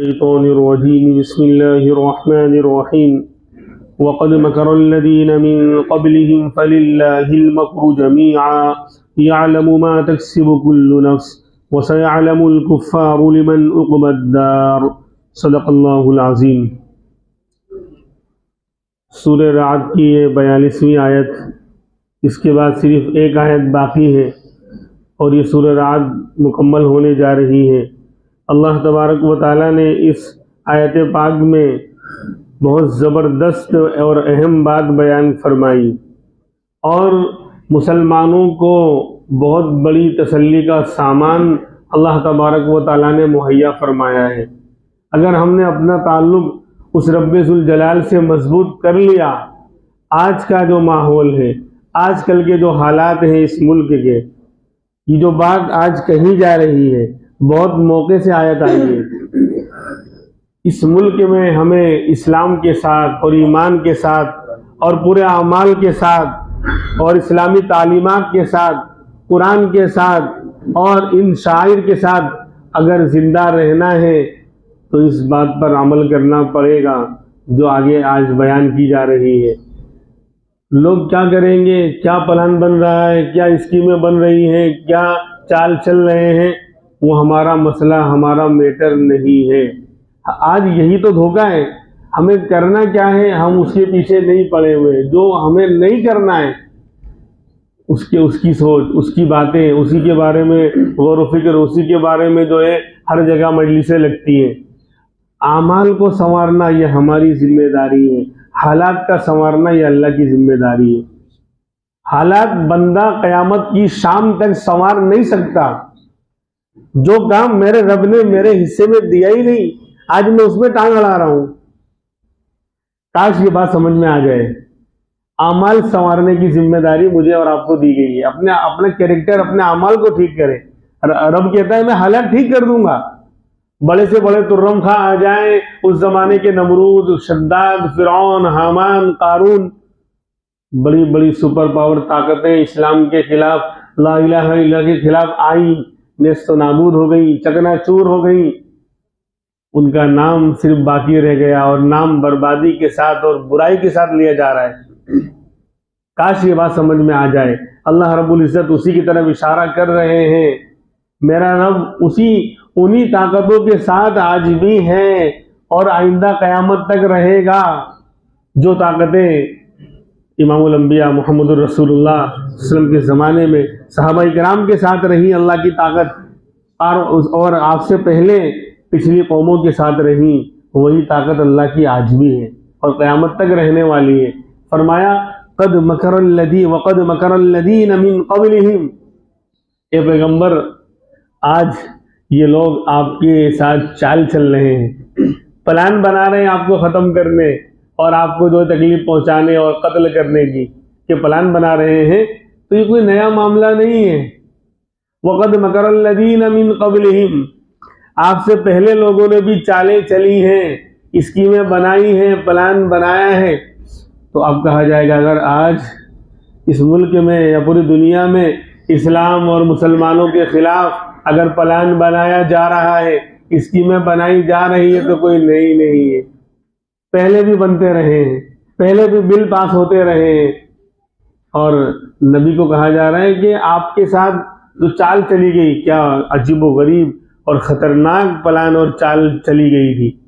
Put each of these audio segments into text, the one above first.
शैतानिर्रजीम बिस्मिल्लाहिर्रहमानिर्रहीम वक़द मकरल्लज़ीन मिन क़ब्लिहिम फ़लिल्लाहिल मक्रू जमीअ यअलमु मा तक्सिबु कुल्लु नफ्स व सयअलमुल कुफ़्फ़ारु लिमन उक़बद्दार। सदक़ल्लाहुल अज़ीम। सूरह राद की ये 42वीं आयत, इसके बाद सिर्फ एक आयत बाकी है और ये सूरह राद मुकम्मल होने जा रही है। अल्लाह तबारक व तआला ने इस आयत पाक में बहुत ज़बरदस्त और अहम बात बयान फरमाई और मुसलमानों को बहुत बड़ी तसल्ली का सामान अल्लाह तबारक व तआला ने मुहैया फरमाया है। अगर हमने अपना ताल्लुक़ उस रब्बे ज़ुल जलाल से मजबूत कर लिया, आज का जो माहौल है, आजकल के जो हालात हैं इस मुल्क के, ये जो बात आज कही जा रही है, बहुत मौके से आयत आई है। इस मुल्क में हमें इस्लाम के साथ और ईमान के साथ और पूरे अमाल के साथ और इस्लामी तालीमात के साथ, कुरान के साथ और इन शायर के साथ अगर ज़िंदा रहना है तो इस बात पर अमल करना पड़ेगा जो आगे आज बयान की जा रही है। लोग क्या करेंगे, क्या प्लान बन रहा है, क्या स्कीमें बन रही हैं, क्या चाल चल रहे हैं, वो हमारा मसला, हमारा मैटर नहीं है। आज यही तो धोखा है। हमें करना क्या है, हम उसके पीछे नहीं पड़े हुए। जो हमें नहीं करना है उसकी सोच, उसकी बातें, उसी के बारे में गौर व फिक्र, उसी के बारे में जो है हर जगह मजलिसें लगती हैं। आमाल को संवारना ये हमारी जिम्मेदारी है, हालात का संवारना ये अल्लाह की जिम्मेदारी है। हालात बंदा क़यामत की शाम तक संवार नहीं सकता। जो काम मेरे रब ने मेरे हिस्से में दिया ही नहीं, आज मैं उसमें टांग अड़ा रहा हूं। काश ये बात समझ में आ जाए। आमाल संवारने की जिम्मेदारी मुझे और आपको दी गई है। अपना कैरेक्टर, अपने आमाल को ठीक करें। रब कहता है मैं हालात ठीक कर दूंगा। बड़े से बड़े तुर्रम खां आ जाए, उस जमाने के नमरूद, शद्दाद, फिरौन, हामान, कारून, बड़ी बड़ी सुपर पावर ताकतें इस्लाम के खिलाफ, ला इलाहा इल्लल्लाह के खिलाफ आई, नेस्तो नाबूद हो गई, चकनाचूर हो गई। उनका नाम सिर्फ बाकी रह गया और नाम बर्बादी के साथ और बुराई के साथ लिया जा रहा है। काश ये बात समझ में आ जाए। अल्लाह रब्बुल इज्जत उसी की तरफ इशारा कर रहे हैं। मेरा रब उन्हीं ताकतों के साथ आज भी है और आइंदा क़यामत तक रहेगा। जो ताकतें इमामुल अंबिया मुहम्मदुर रसूलुल्लाह सल्लल्लाहु अलैहि वसल्लम के ज़माने में सहाबा इकराम के साथ रही अल्लाह की ताकत, और आपसे पहले पिछली कौमों के साथ रही, वही ताकत अल्लाह की आज भी है और क़यामत तक रहने वाली है। फरमाया क़द मकरल्लज़ीन मिन क़ब्लिहिम। ए पैगम्बर, आज ये लोग आपके साथ चाल चल रहे हैं, प्लान बना रहे हैं आपको ख़त्म करने और आपको जो तकलीफ पहुंचाने और कत्ल करने की के प्लान बना रहे हैं। तो ये कोई नया मामला नहीं है। वक़द मकरल्लज़ीन मिन क़ब्लिहिम, आपसे पहले लोगों ने भी चालें चली हैं, स्कीमें बनाई हैं, प्लान बनाया है। तो अब कहा जाएगा अगर आज इस मुल्क में या पूरी दुनिया में इस्लाम और मुसलमानों के खिलाफ अगर प्लान बनाया जा रहा है, स्कीमें बनाई जा रही है, तो कोई नई नहीं है। पहले भी बनते रहे हैं, पहले भी बिल पास होते रहे हैं। और नबी को कहा जा रहा है कि आपके साथ जो चाल चली गई, क्या अजीबो गरीब और ख़तरनाक प्लान और चाल चली गई थी।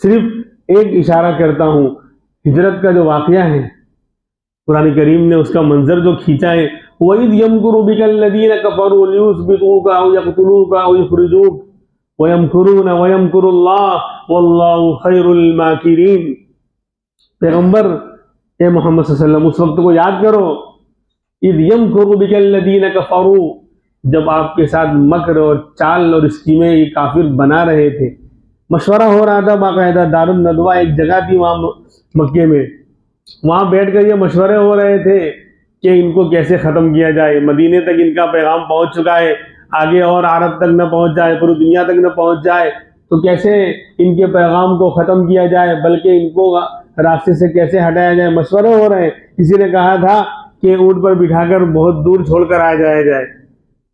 सिर्फ एक इशारा करता हूँ, हिजरत का जो वाक़या है, कुरान करीम ने उसका मंजर जो खींचा है, वइज़ यमकुरु बिकल्लज़ीन कफ़रू लियुस्बितूका औ यक़्तुलूका औ युख़रिजूक व यमकुरून व यमकुरुल्लाह वल्लाहु खैरुल माकिरीन। पैगम्बर ए मोहम्मद सल्लल्लाहु अलैहि वसल्लम, उस वक्त को याद करो, इज़ यमकुरु बिकल्लज़ीन कफ़रू, जब आपके साथ मकर और चाल और स्कीमें ये काफिर बना रहे थे। मशवरा हो रहा था बाकायदा। दारुन नदवा एक जगह थी वहाँ मक्के में, वहाँ बैठ कर ये मशवरे हो रहे थे कि इनको कैसे ख़त्म किया जाए। मदीने तक इनका पैगाम पहुँच चुका है, आगे और अरब तक न पहुँच जाए, पूरी दुनिया तक न पहुँच जाए, तो कैसे इनके पैगाम को ख़त्म किया जाए, बल्कि इनको रास्ते से कैसे हटाया जाए। मशवरे हो रहे हैं। किसी ने कहा था कि ऊँट पर बिठाकर बहुत दूर छोड़कर आ जाया जाए।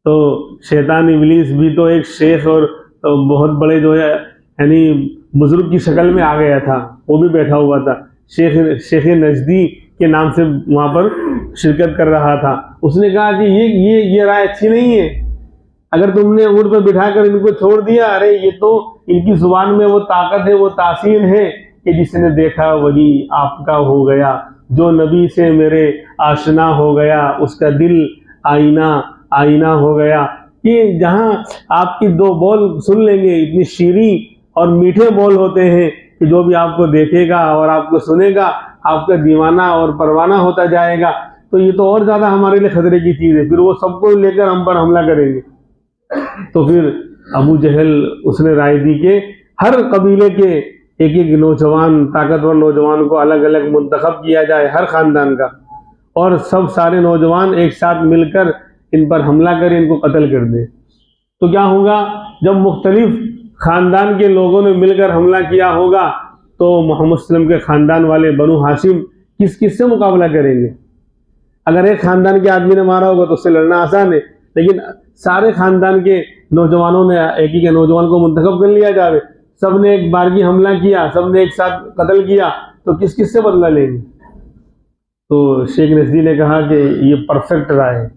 तो शैतान इब्लीस भी तो एक शेख और बहुत बड़े जो है यानी बुजुर्ग की शक्ल में आ गया था, वो भी बैठा हुआ था। शेख नजदी के नाम से वहाँ पर शिरकत कर रहा था। उसने कहा कि ये राय अच्छी नहीं है, अगर तुमने ऊँट पर बिठाकर इनको छोड़ दिया, अरे ये तो इनकी जुबान में वो ताकत है, वो तासीर है कि जिसने देखा वही आपका हो गया, जो नबी से मेरे आशना हो गया उसका दिल आईना आईना हो गया। कि जहाँ आपकी दो बोल सुन लेंगे, इतनी शीरी और मीठे बोल होते हैं कि जो भी आपको देखेगा और आपको सुनेगा आपका दीवाना और परवाना होता जाएगा। तो ये तो और ज़्यादा हमारे लिए खतरे की चीज़ है, फिर वो सबको लेकर हम पर हमला करेंगे। तो फिर अबू जहल उसने राय दी कि हर कबीले के एक एक नौजवान, ताकतवर नौजवान को अलग अलग मुंतखब किया जाए, हर ख़ानदान का, और सब सारे नौजवान एक साथ मिलकर इन पर हमला कर इनको कत्ल कर दे। तो क्या होगा, जब मुख्तलिफ ख़ानदान के लोगों ने मिलकर हमला किया होगा तो मोहम्मद सल्लल्लाहु अलैहि वसल्लम के ख़ानदान वाले बनु हाशिम किस से मुकाबला करेंगे। अगर एक ख़ानदान के आदमी ने मारा होगा तो उससे लड़ना आसान है, लेकिन सारे ख़ानदान के नौजवानों ने एक ही के नौजवान को मुंतखब कर लिया जाए, सब ने एक बारगी हमला किया, सब ने एक साथ कत्ल किया, तो किस से बदला लेंगे। तो शेख नजदी ने कहा कि ये परफेक्ट राय है,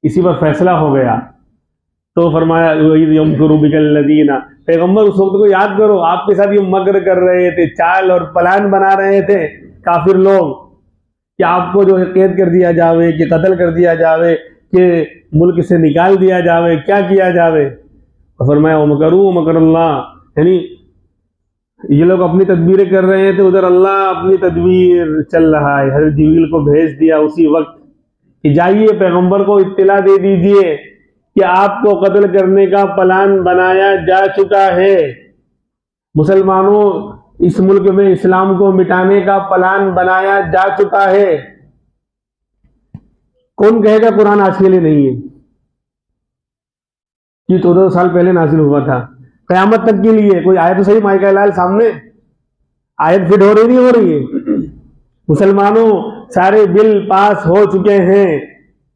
इसी पर फैसला हो गया। तो फरमाया यमकुरुबिकल्लज़ीना, पैगम्बर उस वक्त को याद करो, आपके साथ ये मकर कर रहे थे, चाल और प्लान बना रहे थे काफिर लोग कि आपको जो है कैद कर दिया जावे, कि कत्ल कर दिया जावे, कि मुल्क से निकाल दिया जावे, क्या किया जावे। और फरमाया वमकरू वमकरल्लाह, यानी ये लोग अपनी तदबीरें कर रहे थे, उधर अल्लाह अपनी तदबीर चल रहा है। हज़रत जिब्रील को भेज दिया उसी वक्त कि जाइए पैगम्बर को इत्तिला दे दीजिए कि आपको कत्ल करने का प्लान बनाया जा चुका है। मुसलमानों, इस मुल्क में इस्लाम को मिटाने का प्लान बनाया जा चुका है। कौन कहेगा कुरान आज के लिए नहीं है, कि 14 साल पहले नाजिल हुआ था, क़यामत तक के लिए। कोई आयत तो सही माइका लाल सामने, आयत फिट हो रही नहीं हो रही है। मुसलमानों, सारे बिल पास हो चुके हैं,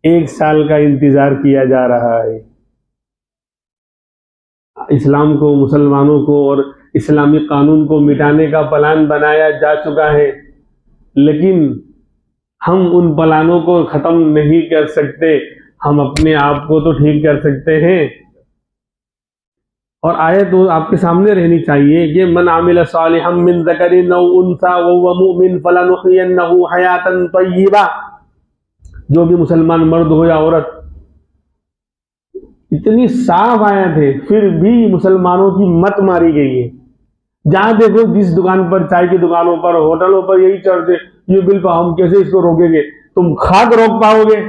1 साल का इंतजार किया जा रहा है। इस्लाम को, मुसलमानों को और इस्लामी कानून को मिटाने का प्लान बनाया जा चुका है, लेकिन हम उन प्लानों को खत्म नहीं कर सकते। हम अपने आप को तो ठीक कर सकते हैं। और आयत तो आपके सामने रहनी चाहिए कि मन आमिल सालिहम मिन ज़करिन औ उन्सा वहुव मुमिन फलनुहयिन्नहु हयातन तय्यिबा, जो भी मुसलमान मर्द हो या औरत। इतनी साफ आयत है, फिर भी मुसलमानों की मत मारी गई है। जहां देखो, जिस दुकान पर, चाय की दुकानों पर, होटलों पर यही चर्चे, ये बिल पर हम कैसे इसको रोकेंगे। तुम खाक रोक पाओगे,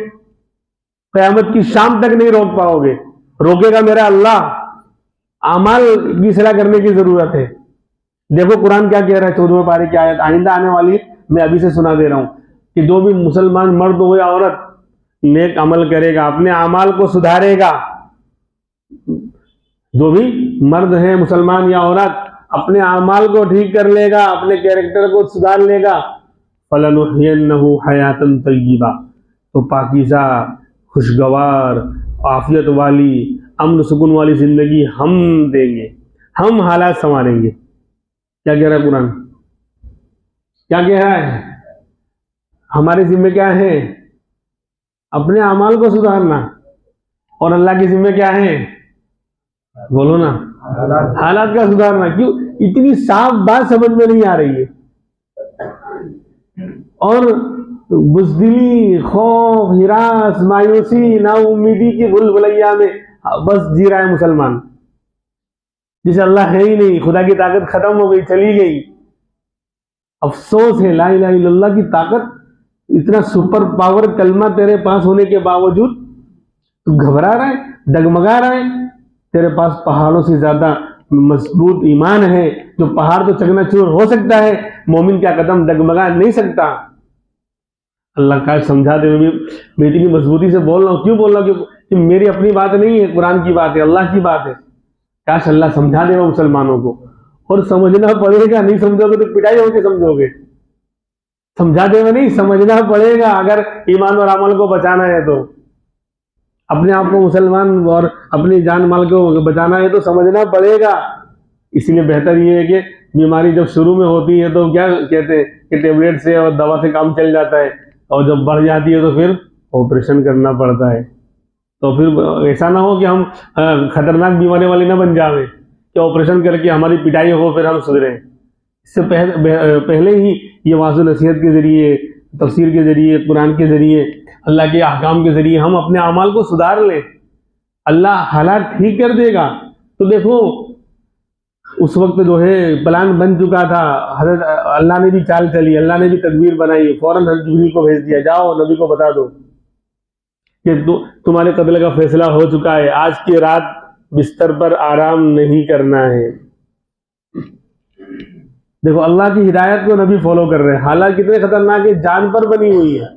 क़यामत की शाम तक नहीं रोक पाओगे, रोकेगा मेरा अल्लाह। अमाल की सलाह करने की जरूरत है। देखो कुरान क्या कह रहा है, 14वें पारे की आयत आइंदा आने वाली, मैं अभी से सुना दे रहा हूं कि जो भी मुसलमान मर्द हो या औरत नेक अमल करेगा, अपने अमाल को सुधारेगा, जो भी मर्द है मुसलमान या औरत अपने अमाल को ठीक कर लेगा, अपने कैरेक्टर को सुधार लेगा, फलनुहयिन्नहु हयातन तय्यिबा, तो पाकीज़ा, खुशगवार, आफियत वाली, अमन सुकून वाली जिंदगी हम देंगे, हम हालात संवारेंगे। क्या कह रहा है कुरान, क्या कह रहा है, हमारे जिम्मे क्या है, अपने अमाल को सुधारना, और अल्लाह के जिम्मे क्या है, बोलो ना, हालात का सुधारना। क्यों इतनी साफ बात समझ में नहीं आ रही है। और बुज़दिली, खौफ, हिरास, मायूसी, नाउमीदी की भूल-भुलैया में बस जी रहा है मुसलमान, जिसे अल्लाह है ही नहीं, खुदा की ताकत खत्म हो गई, चली गई। अफसोस है, ला इलाहा इल्लल्लाह की ताकत, इतना सुपर पावर कलमा तेरे पास होने के बावजूद तू घबरा रहा है, डगमगा रहा है। तेरे पास पहाड़ों से ज्यादा मजबूत ईमान है, जो पहाड़ तो चकनाचूर हो सकता है, मोमिन का कदम डगमगा नहीं सकता। अल्लाह का समझा दे, मैं इतनी मजबूती से बोल रहा हूँ, क्यों बोल रहा हूँ, कि मेरी अपनी बात नहीं है, कुरान की बात है, अल्लाह की बात है। काश अल्लाह समझा देगा मुसलमानों को, और समझना पड़ेगा, नहीं समझोगे तो पिटाई होके समझोगे। समझा देगा नहीं, समझना पड़ेगा। अगर ईमान और अमल को बचाना है तो, अपने आप को मुसलमान और अपनी जान माल को बचाना है तो समझना पड़ेगा। इसलिए बेहतर ये है कि बीमारी जब शुरू में होती है तो क्या कहते हैं कि टेबलेट से और दवा से काम चल जाता है, और जब बढ़ जाती है तो फिर ऑपरेशन करना पड़ता है। तो फिर ऐसा ना हो कि हम खतरनाक बीमारी वाले ना बन जावे कि ऑपरेशन करके हमारी पिटाई हो फिर हम सुधरें। इससे पहले ही ये वाज़ नसीहत के ज़रिए, तफसीर के ज़रिए, कुरान के ज़रिए, अल्लाह के अहकाम के ज़रिए हम अपने अमाल को सुधार लें, अल्लाह हालात ठीक कर देगा। तो देखो उस वक्त जो है प्लान बन चुका था, हज़रत अल्लाह ने भी चाल चली, अल्लाह ने भी तदबीर बनाई, फ़ौरन हज़रत जिब्रील को भेज दिया, जाओ नबी को बता दो कि तुम्हारे कत्ल का फैसला हो चुका है, आज की रात बिस्तर पर आराम नहीं करना है। देखो अल्लाह की हिदायत को नबी फॉलो कर रहे हैं, हालात कितने खतरनाक है, जान पर बनी हुई है,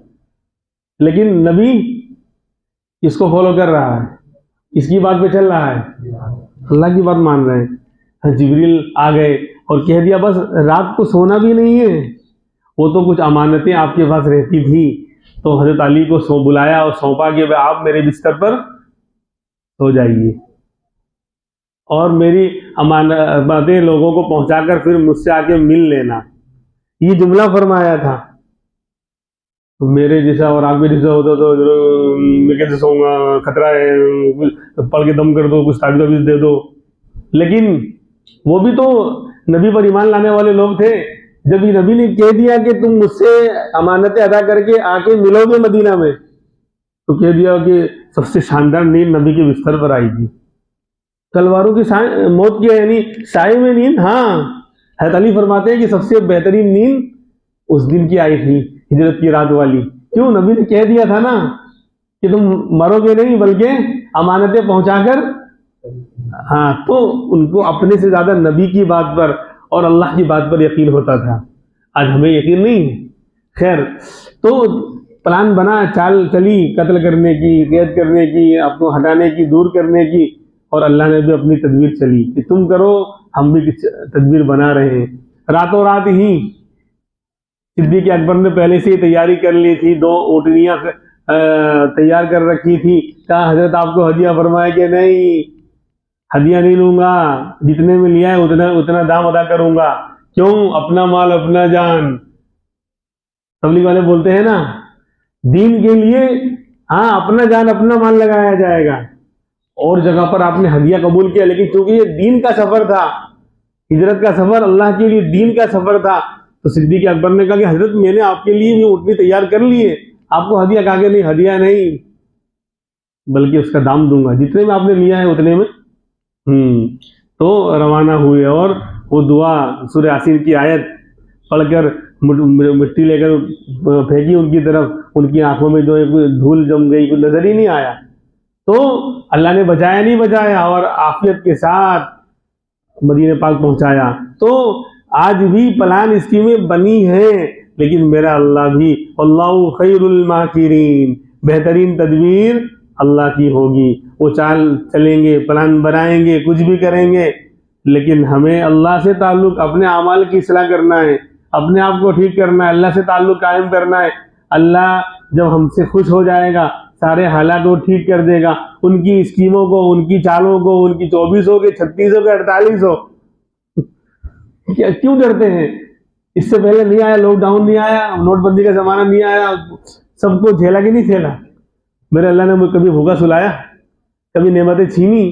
लेकिन नबी इसको फॉलो कर रहा है, इसकी बात पे चल रहा है, अल्लाह की बात मान रहे हैं। जिब्रील आ गए और कह दिया बस रात को सोना भी नहीं है, वो तो कुछ अमानतें आपके पास रहती थी, तो हजरत अली को बुलाया और सौंपा कि आप मेरे बिस्तर पर सो जाइए और मेरी अमानतें लोगों को पहुंचाकर फिर मुझसे आके मिल लेना। ये जुमला फरमाया था। तो मेरे जैसा और आगे जैसा होता तो मैं कैसे सोऊंगा, खतरा है, पढ़ के दम कर दो, कुछ ताबीज़ दे दो। लेकिन वो भी तो नबी पर ईमान लाने वाले लोग थे। जब ये नबी ने कह दिया कि तुम मुझसे अमानतें अदा करके आके मिलोगे मदीना में, तो कह दिया कि सबसे शानदार नींद नबी के बिस्तर पर आई थी। तलवारों की मौत की यानी साए में नींद। हाँ, हज़रत अली फरमाते हैं कि सबसे बेहतरीन नींद उस दिन की आई थी, हिजरत की रात वाली। क्यों? नबी ने कह दिया था ना कि तुम मरोगे नहीं बल्कि अमानतें पहुंचाकर। हाँ, तो उनको अपने से ज्यादा नबी की बात पर और अल्लाह की बात पर यकीन होता था। आज हमें यकीन नहीं है। खैर, तो प्लान बना, चाल चली कत्ल करने की, कैद करने की, आपको हटाने की, दूर करने की, और अल्लाह ने भी अपनी तदबीर चली कि तुम करो, हम भी तदबीर बना रहे हैं। रातों रात ही सिद्दीक़ अकबर ने पहले से ही तैयारी कर ली थी, 2 ऊँटनियाँ तैयार कर रखी थी। कहा हजरत आपको हदिया फरमाया कि नहीं, हदिया नहीं लूंगा, जितने में लिया है उतना दाम अदा करूंगा। क्यों? अपना माल अपना जान। तबलीग वाले बोलते हैं ना, दीन के लिए हाँ अपना जान अपना माल लगाया जाएगा। और जगह पर आपने हदिया कबूल किया, लेकिन क्योंकि ये दीन का सफर था, हिजरत का सफर, अल्लाह के लिए दीन का सफर था, तो सिद्दीक़ अकबर ने कहा कि हजरत मैंने आपके लिए भी ऊँटनी तैयार कर ली है, आपको हदिया कहा कि नहीं, हदिया नहीं बल्कि उसका दाम दूंगा, जितने में आपने लिया है उतने में। तो रवाना हुए और वो दुआ सूरह यासीन की आयत पढ़कर मिट्टी लेकर फेंकी उनकी तरफ, उनकी आंखों में जो एक धूल जम गई, कुछ नजर ही नहीं आया। तो अल्लाह ने बचाया नहीं बचाया और आफियत के साथ मदीने पाक पहुंचाया। तो आज भी प्लान स्कीमें बनी हैं, लेकिन मेरा अल्लाह भी, अल्लाहु खैरुल माकिरीन, बेहतरीन तदबीर अल्लाह की होगी। वो चाल चलेंगे, प्लान बनाएंगे, कुछ भी करेंगे, लेकिन हमें अल्लाह से ताल्लुक, अपने अमाल की इस्लाह करना है, अपने आप को ठीक करना है, अल्लाह से ताल्लुक कायम करना है। अल्लाह जब हमसे खुश हो जाएगा, सारे हालात वो ठीक कर देगा। उनकी स्कीमों को, उनकी चालों को, उनकी 24 के 36 के 48 क्यों डरते हैं? इससे पहले नहीं आया, लॉकडाउन नहीं आया, नोटबंदी का जमाना नहीं आया, सबको झेला कि नहीं झेला? मेरे अल्लाह ने मुझे कभी भूखा सुलाया, कभी नेमतें छीनी?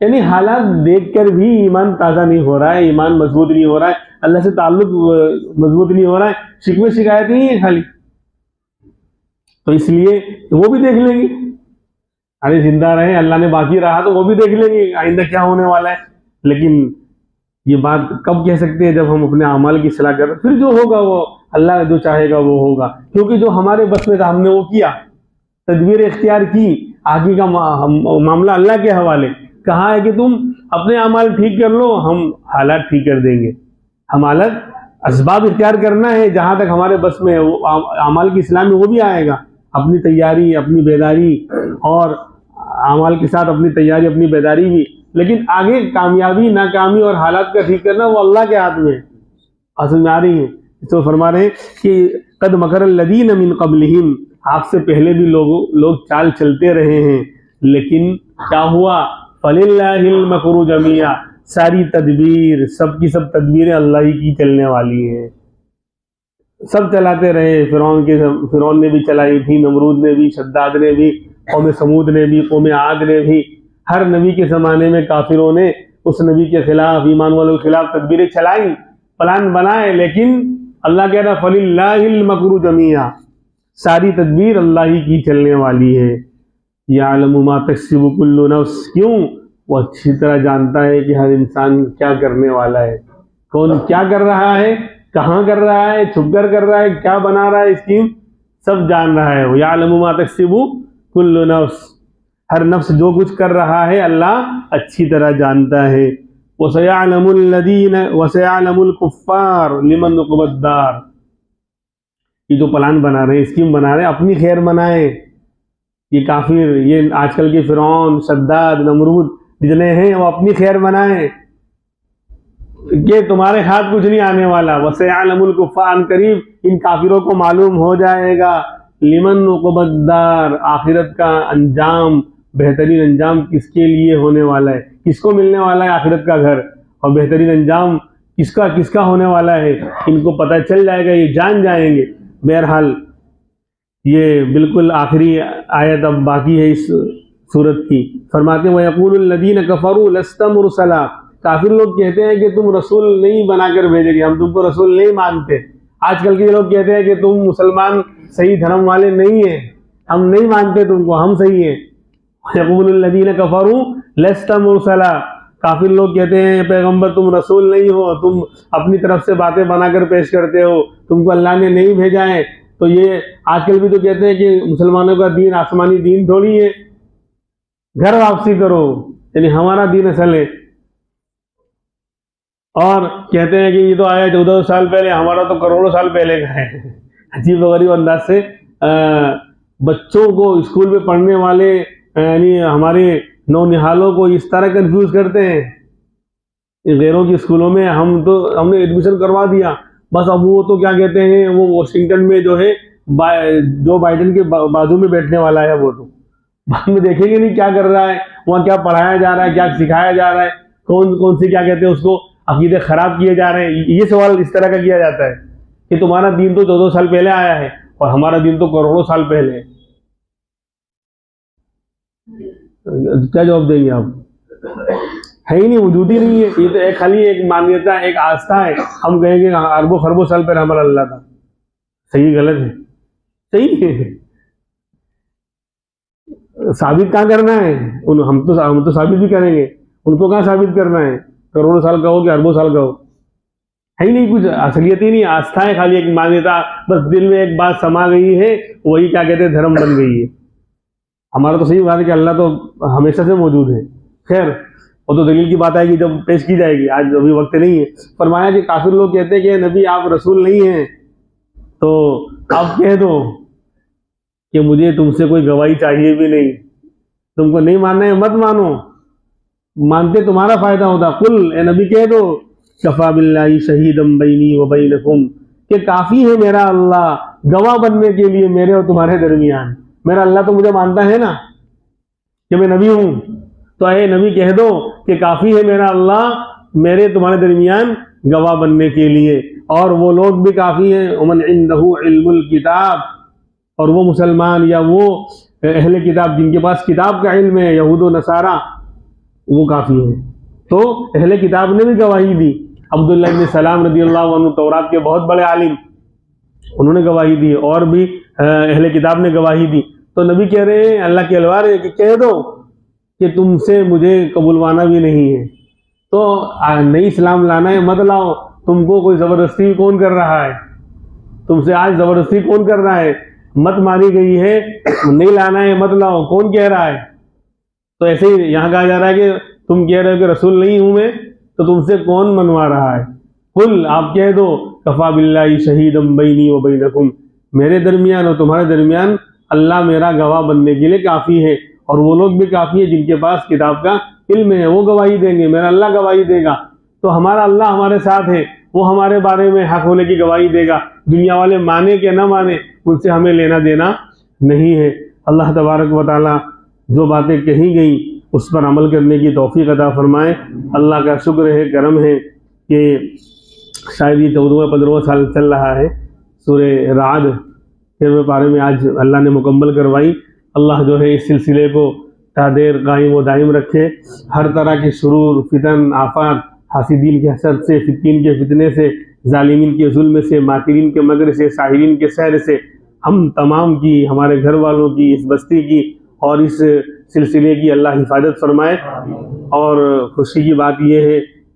यानी हालात देखकर भी ईमान ताज़ा नहीं हो रहा है, ईमान मजबूत नहीं हो रहा है, अल्लाह से ताल्लुक मजबूत नहीं हो रहा है, शिकवे शिकायतें ही है खाली। तो इसलिए वो भी देख लेंगे, अरे जिंदा रहे, अल्लाह ने बाकी रहा तो वो भी देख लेंगे आइंदा क्या होने वाला है। लेकिन ये बात कब कह सकते हैं? जब हम अपने अमाल की सलाह करें, फिर जो होगा वो अल्लाह जो चाहेगा वो होगा, क्योंकि जो हमारे बस में था हमने वो किया, तदबीर इख्तियार की, आगे का मामला अल्लाह के हवाले। कहा है कि तुम अपने अमाल ठीक कर लो, हम हालात ठीक कर देंगे। हम हालत असबाब इख्तियार करना है, जहां तक हमारे बस में वो अमाल की इस्लाम में वो भी आएगा। अपनी तैयारी, अपनी बेदारी, और अमाल के साथ अपनी तैयारी, अपनी बेदारी भी। लेकिन आगे कामयाबी, नाकामी और हालात का ठीक करना वो अल्लाह के हाथ में। असल में आ रही है, तो फरमा रहे हैं कि कद मकर लदीन मिन क़ब्लिहिम, आपसे पहले भी लोग चाल चलते रहे हैं, लेकिन क्या हुआ? फलिल्लाहिल मकरू जमिया, सारी तदबीर, सब की सब तदबीरें अल्लाह ही की चलने वाली हैं। सब चलाते रहे, फिरौन ने भी चलाई थी, नमरूद ने भी, शद्दाद ने भी, कौम समूद ने भी, कौम आद ने भी। हर नबी के ज़माने में काफिरों ने उस नबी के खिलाफ, ईमान वालों के खिलाफ तदबीरें चलाई, प्लान बनाए, लेकिन अल्लाह कह रहा फलिल्लाहिल मकरू जमीआ, सारी तदबीर अल्लाह ही की चलने वाली है। यालमु मा तक्सिबु कुल्लु नफ्स, क्यों? वो अच्छी तरह जानता है कि हर इंसान क्या करने वाला है, कौन क्या कर रहा है, कहाँ कर रहा है, छुप कर रहा है, क्या बना रहा है, स्कीम सब जान रहा है। यालमु मा तक्सिबु कुल्लु नफ्स, हर नफ्स जो कुछ कर रहा है अल्लाह अच्छी तरह जानता है। वसयअलमुल लदीन वसयअलमुल कुफ्फार लिमन उक़बद्दार, ये जो प्लान बना रहे हैं, स्कीम बना रहे हैं, अपनी खैर बनाए। ये काफिर, ये आजकल के फिरौन, शद्दाद, नमरूद जितने हैं, वो अपनी खैर बनाए कि तुम्हारे हाथ कुछ नहीं आने वाला। वसयअलमुल कुफ्फार, करीब इन काफिरों को मालूम हो जाएगा, लिमन उक़बद्दार, आखिरत का अंजाम, बेहतरीन अंजाम किसके लिए होने वाला है, किसको मिलने वाला है आखिरत का घर, और बेहतरीन अंजाम किसका किसका होने वाला है, इनको पता चल जाएगा, ये जान जाएंगे। बहरहाल ये बिल्कुल आखिरी आयत अब बाकी है इस सूरत की। फरमाते हैं वयक़ूलुल लदीन कफ़रू लस्ता मुरसला, काफिर लोग कहते हैं कि तुम रसूल नहीं बनाकर भेजेंगे, हम तुमको रसूल नहीं मानते। आजकल के लोग कहते हैं कि तुम मुसलमान सही धर्म वाले नहीं हैं, हम नहीं मानते तुमको, हम सही हैं। यक़ूलुल लदीन कफ़रू लस्ता मुरसला, काफिर लोग कहते हैं पैगंबर तुम रसूल नहीं हो, तुम अपनी तरफ से बातें बनाकर पेश करते हो, तुमको अल्लाह ने नहीं भेजा है। तो ये आजकल भी तो कहते हैं कि मुसलमानों का दीन आसमानी दीन थोड़ी है, घर वापसी करो, यानी हमारा दीन असल है। और कहते हैं कि ये तो आया 14 साल पहले, हमारा तो करोड़ों साल पहले का है। अजीब गरीब अंदाज से बच्चों को स्कूल में पढ़ने वाले यानी हमारे नौनिहालों को इस तरह कंफ्यूज करते हैं। गैरों की स्कूलों में हमने एडमिशन करवा दिया, बस अब वो तो क्या कहते हैं, वो वॉशिंगटन में जो है जो बाइडेन के बाजू में बैठने वाला है, वो तो बाद में देखेंगे नहीं क्या कर रहा है, वहाँ क्या पढ़ाया जा रहा है, क्या सिखाया जा रहा है, कौन कौन सी क्या कहते हैं उसको अकीदे खराब किए जा रहे हैं। ये सवाल इस तरह का किया जाता है कि तुम्हारा दीन तो 14 साल पहले आया है और हमारा दीन तो करोड़ों साल पहले है। क्या जवाब देंगे आप? है ही नहीं, वजूद ही नहीं है। ये तो एक खाली एक मान्यता, एक आस्था है। हम कहेंगे अरबों खरबों साल पहले हमारा अल्लाह था। सही गलत है? सही है। साबित कहाँ करना है? हम तो साबित भी करेंगे, उनको कहाँ साबित करना है? करोड़ों साल का हो कि अरबों साल का हो, है ही नहीं, कुछ असलियत ही नहीं, आस्था है, खाली एक मान्यता, बस दिल में एक बात समा गई है, वही क्या कहते हैं धर्म बन गई है। हमारा तो सही बात है कि अल्लाह तो हमेशा से मौजूद है। खैर वो तो दलील की बात आएगी जब पेश की जाएगी, आज अभी वक्त नहीं है। फरमाया कि काफिर लोग कहते हैं कि नबी आप रसूल नहीं हैं, तो आप कह दो कि मुझे तुमसे कोई गवाही चाहिए भी नहीं, तुमको नहीं मानना है मत मानो, मानते तुम्हारा फायदा होता। कुल ए नबी कह दो कफा बिल्लाहि शहीदम बैनी व बैनकुम, कि काफी है मेरा अल्लाह गवाह बनने के लिए मेरे और तुम्हारे दरमियान। मेरा अल्लाह तो मुझे मानता है ना कि मैं नबी हूं, तो ए नबी कह दो कि काफी है मेरा अल्लाह मेरे तुम्हारे दरमियान गवाह बनने के लिए। और वो लोग भी काफी हैं, उमन इंदहु इल्मुल किताब, और वो मुसलमान या वो अहले किताब जिनके पास किताब का इल्म है, यहूद व नसारा, वो काफी है। तो अहले किताब ने भी गवाही दी। अब्दुल्लाह इब्न सलाम रदियल्लाहु अन्हु तौरात के बहुत बड़े आलिम, उन्होंने गवाही दी, और भी अहले किताब ने गवाही दी। तो नबी कह रहे हैं अल्लाह के अलवार है कि कह दो कि तुमसे मुझे कबूलवाना भी नहीं है, तो नई इस्लाम लाना है मत लाओ, तुमको कोई ज़बरदस्ती कौन कर रहा है, तुमसे आज ज़बरदस्ती कौन कर रहा है, मत मानी गई है, नहीं लाना है मत लाओ, कौन कह रहा है। तो ऐसे ही यहाँ कहा जा रहा है कि तुम कह रहे हो कि रसूल नहीं हूं मैं, तो तुमसे कौन मनवा रहा है। कुल आप कह दो कफा बिल्लाहि शहीदम बैनी व बैनकुम, मेरे दरमियान और तुम्हारे दरमियान अल्लाह मेरा गवाह बनने के लिए काफ़ी है। और वो लोग भी काफ़ी है जिनके पास किताब का इल्म है, वो गवाही देंगे, मेरा अल्लाह गवाही देगा। तो हमारा अल्लाह हमारे साथ है, वो हमारे बारे में हक होने की गवाही देगा। दुनिया वाले माने कि ना माने, उनसे हमें लेना देना नहीं है। अल्लाह तबारक व तआला जो बातें कही गई उस पर अमल करने की तौफीक अता फरमाए। अल्लाह का शुक्र है, करम है कि शायद ये 14वां-15वां साल चल रहा है। सूरे राद 13वें पारे में आज अल्लाह ने मुकम्मल करवाई। अल्लाह जो है इस सिलसिले को तादेर कायम व दायम रखे। हर तरह के शुरूर, फितन, आफात, हासिदीन के हसद से, फितीन के फितने से, जालिमीन के जुल्म से, माकिरीन के मगर से, साहिरीन के सहर से हम तमाम की, हमारे घर वालों की, इस बस्ती की और इस सिलसिले की अल्लाह हिफाजत फरमाए। और खुशी की बात यह है